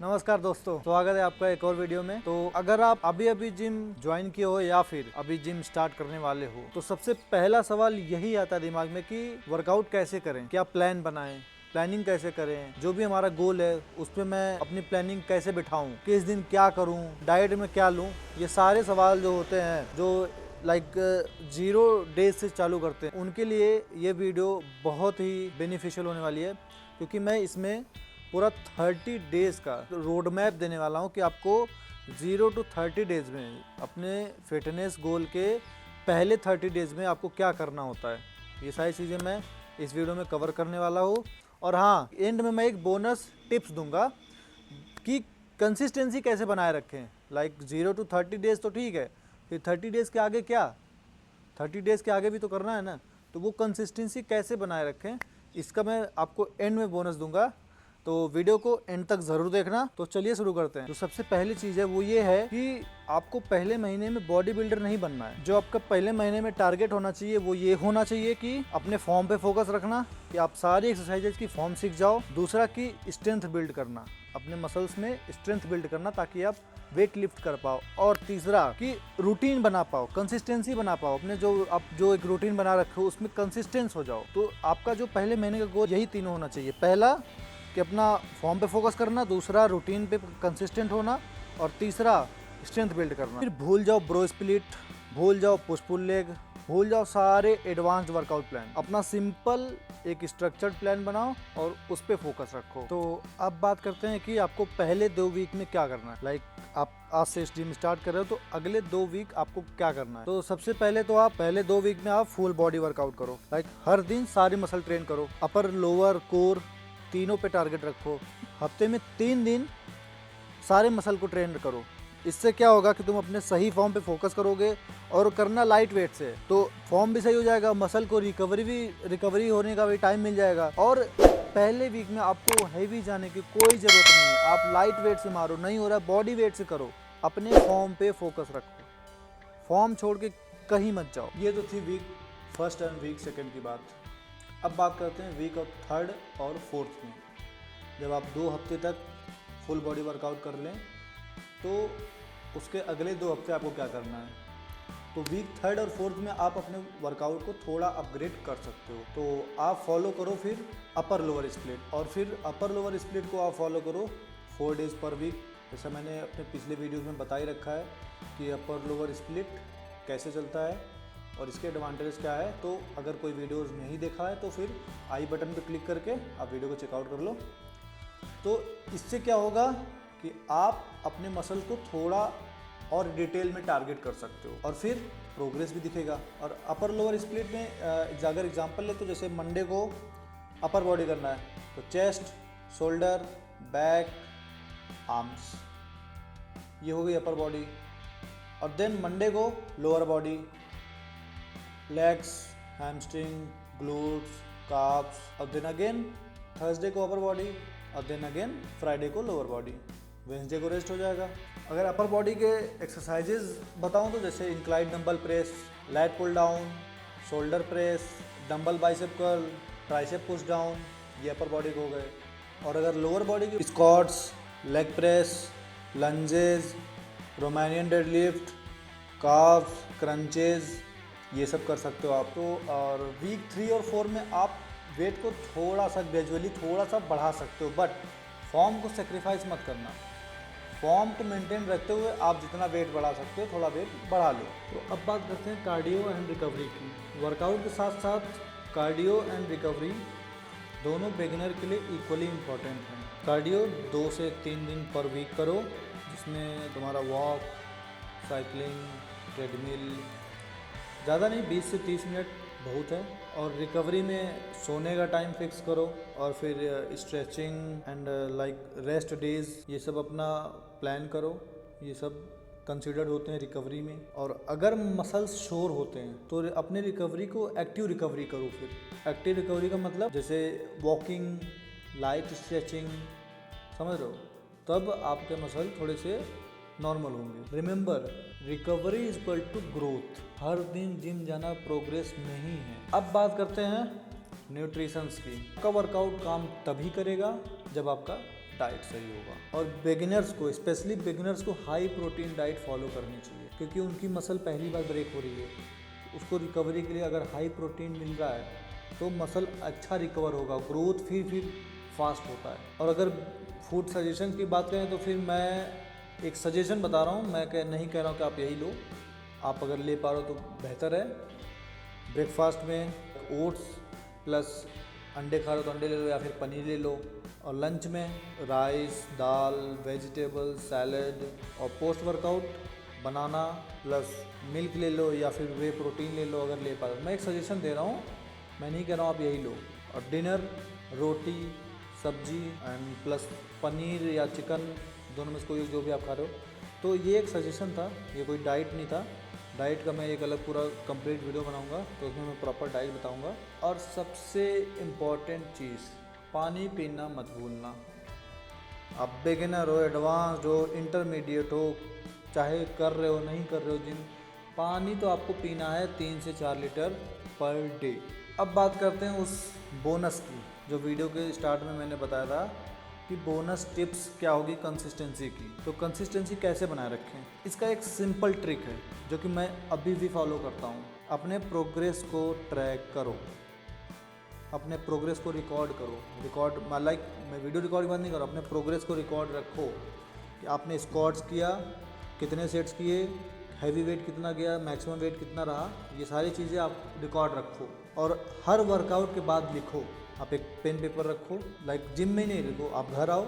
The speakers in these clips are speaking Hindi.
नमस्कार दोस्तों, स्वागत है आपका एक और वीडियो में। तो अगर आप अभी जिम ज्वाइन किए हो या फिर अभी जिम स्टार्ट करने वाले हो तो सबसे पहला सवाल यही आता है दिमाग में कि वर्कआउट कैसे करें, क्या प्लान बनाएं, प्लानिंग कैसे करें, जो भी हमारा गोल है उस पर मैं अपनी प्लानिंग कैसे बिठाऊं, किस दिन क्या करूं, डाइट में क्या लूं। ये सारे सवाल जो होते हैं जो लाइक 0 डेज से चालू करते हैं, उनके लिए ये वीडियो बहुत ही बेनिफिशियल होने वाली है, क्योंकि मैं इसमें पूरा 30 डेज़ का रोड मैप देने वाला हूँ कि आपको 0 to 30 डेज़ में अपने फिटनेस गोल के पहले 30 डेज़ में आपको क्या करना होता है। ये सारी चीज़ें मैं इस वीडियो में कवर करने वाला हूँ। और हाँ, एंड में मैं एक बोनस टिप्स दूंगा कि कंसिस्टेंसी कैसे बनाए रखें। लाइक 0 to 30 डेज़ तो ठीक है, फिर 30 डेज़ के आगे क्या, 30 डेज़ के आगे भी तो करना है ना, तो वो कंसिस्टेंसी कैसे बनाए रखें इसका मैं आपको एंड में बोनस दूंगा। तो वीडियो को एंड तक ज़रूर देखना। तो चलिए शुरू करते हैं। तो सबसे पहली चीज़ है वो ये है कि आपको पहले महीने में बॉडी बिल्डर नहीं बनना है। जो आपका पहले महीने में टारगेट होना चाहिए वो ये होना चाहिए कि अपने फॉर्म पे फोकस रखना, कि आप सारी एक्सरसाइजेज की फॉर्म सीख जाओ। दूसरा कि स्ट्रेंथ बिल्ड करना, अपने मसल्स में स्ट्रेंथ बिल्ड करना ताकि आप वेट लिफ्ट कर पाओ। और तीसरा कि रूटीन बना पाओ, कंसिस्टेंसी बना पाओ, अपने जो एक रूटीन बना रखे हो उसमें कंसिस्टेंस हो जाओ। तो आपका जो पहले महीने का गोल यही तीनों होना चाहिए। पहला कि अपना फॉर्म पे फोकस करना, दूसरा रूटीन पे कंसिस्टेंट होना, और तीसरा स्ट्रेंथ बिल्ड करना। फिर भूल जाओ ब्रो स्प्लिट, भूल जाओ पुश पुल लेग, भूल जाओ सारे एडवांस्ड वर्कआउट प्लान। अपना सिंपल एक स्ट्रक्चर्ड प्लान बनाओ और उस पे फोकस रखो। तो अब बात करते हैं कि आपको पहले 2 वीक में क्या करना है। लाइक आप आज से जिम स्टार्ट कर रहे हो तो अगले 2 वीक आपको क्या करना है। तो सबसे पहले तो आप पहले 2 वीक में आप फुल बॉडी वर्कआउट करो। लाइक हर दिन सारी मसल ट्रेन करो, अपर लोअर कोर तीनों पे टारगेट रखो। हफ्ते में 3 दिन सारे मसल को ट्रेन करो। इससे क्या होगा कि तुम अपने सही फॉर्म पे फोकस करोगे, और करना लाइट वेट से, तो फॉर्म भी सही हो जाएगा, मसल को रिकवरी होने का भी टाइम मिल जाएगा। और पहले वीक में आपको हैवी जाने की कोई ज़रूरत नहीं है। आप लाइट वेट से मारो, नहीं हो रहा बॉडी वेट से करो, अपने फॉर्म पे फोकस रखो, फॉर्म छोड़ के कहीं मत जाओ। ये तो थी week first and week second की बात। अब बात करते हैं वीक ऑफ 3rd और 4th में। जब आप 2 हफ्ते तक फुल बॉडी वर्कआउट कर लें तो उसके अगले 2 हफ्ते आपको क्या करना है। तो वीक 3rd और 4th में आप अपने वर्कआउट को थोड़ा अपग्रेड कर सकते हो। तो आप फॉलो करो फिर अपर लोअर स्प्लिट, और फिर अपर लोअर स्प्लिट को आप फॉलो करो 4 डेज़ पर वीक। जैसा मैंने अपने पिछले वीडियोज़ में बता ही रखा है कि अपर लोअर स्प्लिट कैसे चलता है और इसके एडवांटेज क्या है। तो अगर कोई वीडियोस नहीं देखा है तो फिर आई बटन पर क्लिक करके आप वीडियो को चेकआउट कर लो। तो इससे क्या होगा कि आप अपने मसल को थोड़ा और डिटेल में टारगेट कर सकते हो, और फिर प्रोग्रेस भी दिखेगा। और अपर लोअर स्प्लिट में अगर एग्जांपल ले तो जैसे मंडे को अपर बॉडी करना है तो चेस्ट, शोल्डर, बैक, आर्म्स, ये हो गई अपर बॉडी। और देन मंडे को lower body, legs, hamstring, glutes, carbs, और देन अगेन थर्सडे को अपर बॉडी, और देन अगेन फ्राइडे को लोअर बॉडी, वेंसडे को रेस्ट हो जाएगा। अगर अपर बॉडी के एक्सरसाइजेज बताऊं तो जैसे incline dumbbell press, lat pull down, shoulder press, dumbbell bicep curl, tricep push down, ये अपर बॉडी के हो गए। और अगर लोअर बॉडी के squats, leg press, lunges, Romanian deadlift, calves, crunches, ये सब कर सकते हो आप। तो और वीक 3 और 4 में आप वेट को थोड़ा सा ग्रेजुअली थोड़ा सा बढ़ा सकते हो, बट फॉर्म को सेक्रीफाइस मत करना। फॉर्म को मेंटेन रखते हुए आप जितना वेट बढ़ा सकते हो थोड़ा वेट बढ़ा लो। तो अब बात करते हैं कार्डियो एंड रिकवरी की। वर्कआउट के साथ साथ कार्डियो एंड रिकवरी दोनों बिगिनर के लिए इक्वली इम्पॉर्टेंट हैं। कार्डियो 2 से 3 दिन पर वीक करो, जिसमें तुम्हारा वॉक, साइकिलिंग, ट्रेडमिल, ज़्यादा नहीं 20 से 30 मिनट बहुत है। और रिकवरी में सोने का टाइम फिक्स करो, और फिर stretching and like rest days, ये सब अपना प्लान करो। ये सब कंसिडर्ड होते हैं रिकवरी में। और अगर मसल्स शोर होते हैं तो अपने रिकवरी को एक्टिव रिकवरी करो। फिर एक्टिव रिकवरी का मतलब जैसे वॉकिंग, लाइट स्ट्रेचिंग, समझ रहे हो, तब आपके मसल थोड़े से नॉर्मल होंगे। Remember, recovery is equal to growth. हर दिन जिम जाना प्रोग्रेस नहीं है। अब बात करते हैं न्यूट्रिशंस की। आपका वर्कआउट काम तभी करेगा जब आपका डाइट सही होगा। और बिगिनर्स को, स्पेशली बिगिनर्स को हाई प्रोटीन डाइट फॉलो करनी चाहिए, क्योंकि उनकी मसल पहली बार ब्रेक हो रही है। उसको रिकवरी के लिए अगर हाई प्रोटीन मिल रहा है तो मसल अच्छा रिकवर होगा, ग्रोथ फिर फास्ट होता है। और अगर फूड सजेशन की बात करें तो फिर मैं एक सजेशन बता रहा हूँ, मैं नहीं कह रहा हूँ कि आप यही लो, आप अगर ले पा रहे हो तो बेहतर है। ब्रेकफास्ट में ओट्स प्लस अंडे खा रहे हो तो अंडे ले लो या फिर पनीर ले लो। और लंच में राइस, दाल, वेजिटेबल, सैलड। और पोस्ट वर्कआउट बनाना प्लस मिल्क ले लो या फिर वे प्रोटीन ले लो अगर ले पा रहे हो। मैं एक सजेशन दे रहा हूँ, मैं नहीं कह रहा हूँ आप यही लो। और डिनर रोटी सब्जी एंड प्लस पनीर या चिकन, दोनों में से कोई जो भी आप खा रहे हो। तो ये एक सजेशन था, ये कोई डाइट नहीं था। डाइट का मैं एक अलग पूरा कंप्लीट वीडियो बनाऊंगा तो उसमें मैं प्रॉपर डाइट बताऊंगा। और सबसे इम्पॉर्टेंट चीज़, पानी पीना मत भूलना। आप बिगिनर हो, एडवांस्ड हो, इंटरमीडिएट हो, चाहे कर रहे हो नहीं कर रहे हो जिम, पानी तो आपको पीना है 3 से 4 लीटर पर डे। अब बात करते हैं उस बोनस की जो वीडियो के स्टार्ट में मैंने बताया था कि बोनस टिप्स क्या होगी कंसिस्टेंसी की। तो कंसिस्टेंसी कैसे बनाए रखें, इसका एक सिंपल ट्रिक है जो कि मैं अभी भी फॉलो करता हूँ। अपने प्रोग्रेस को ट्रैक करो, अपने प्रोग्रेस को रिकॉर्ड करो। मैं वीडियो रिकॉर्ड बात नहीं कर रहा, अपने प्रोग्रेस को रिकॉर्ड रखो कि आपने स्क्वाट्स किया, कितने सेट्स किए, हैवी वेट कितना गया, मैक्सिमम वेट कितना रहा, ये सारी चीज़ें आप रिकॉर्ड रखो। और हर वर्कआउट के बाद लिखो, आप एक पेन पेपर रखो, जिम में ही नहीं लिखो, आप घर आओ,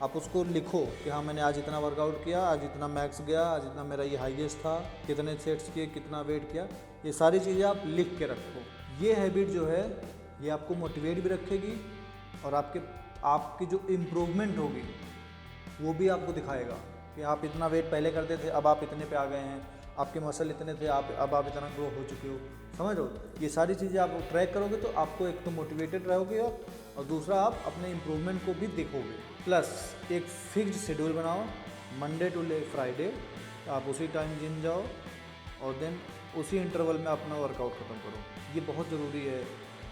आप उसको लिखो कि हाँ मैंने आज इतना वर्कआउट किया, आज इतना मैक्स गया, आज इतना मेरा ये हाईएस्ट था, कितने सेट्स किए, कितना वेट किया, ये सारी चीज़ें आप लिख के रखो। ये हैबिट जो है ये आपको मोटिवेट भी रखेगी और आपकी जो इम्प्रूवमेंट होगी वो भी आपको दिखाएगा कि आप इतना वेट पहले करते थे, अब आप इतने पे आ गए हैं, आपके मसल इतने थे, अब आप इतना ग्रो हो चुके हो। समझ लो, ये सारी चीज़ें आप ट्रैक करोगे तो आपको एक तो मोटिवेटेड रहोगे और दूसरा आप अपने इम्प्रूवमेंट को भी देखोगे। प्लस एक फिक्स्ड शेड्यूल बनाओ, मंडे टू फ्राइडे आप उसी टाइम जिम जाओ और देन उसी इंटरवल में अपना वर्कआउट ख़त्म करो। ये बहुत ज़रूरी है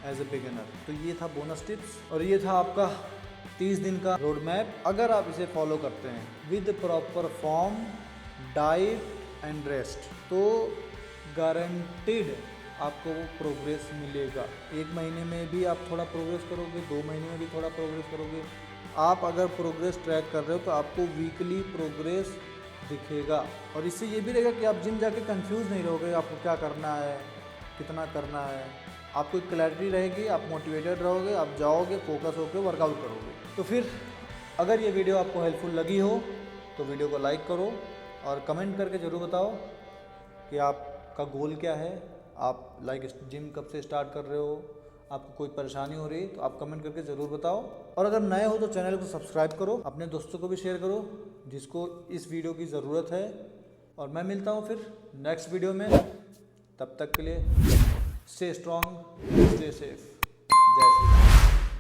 एज ए बिगिनर। तो ये था बोनस टिप्स और ये था आपका 30 दिन का रोड मैप। अगर आप इसे फॉलो करते हैं with proper form, diet and rest तो गारंटीड आपको वो प्रोग्रेस मिलेगा। 1 महीने में भी आप थोड़ा प्रोग्रेस करोगे, 2 महीने में भी थोड़ा प्रोग्रेस करोगे। आप अगर प्रोग्रेस ट्रैक कर रहे हो तो आपको वीकली प्रोग्रेस दिखेगा। और इससे ये भी रहेगा कि आप जिम जाके कंफ्यूज नहीं रहोगे, आपको क्या करना है, कितना करना है। आपको एक क्लैरिटी रहेगी, आप मोटिवेटेड रहोगे, आप जाओगे, फोकस होकर वर्कआउट करोगे। तो फिर अगर ये वीडियो आपको हेल्पफुल लगी हो तो वीडियो को लाइक करो और कमेंट करके ज़रूर बताओ कि आपका गोल क्या है, आप जिम कब से स्टार्ट कर रहे हो, आपको कोई परेशानी हो रही तो आप कमेंट करके ज़रूर बताओ। और अगर नए हो तो चैनल को सब्सक्राइब करो, अपने दोस्तों को भी शेयर करो जिसको इस वीडियो की ज़रूरत है। और मैं मिलता हूँ फिर नेक्स्ट वीडियो में, तब तक के लिए स्टे स्ट्रॉन्ग, स्टे सेफ। जय श्री राम।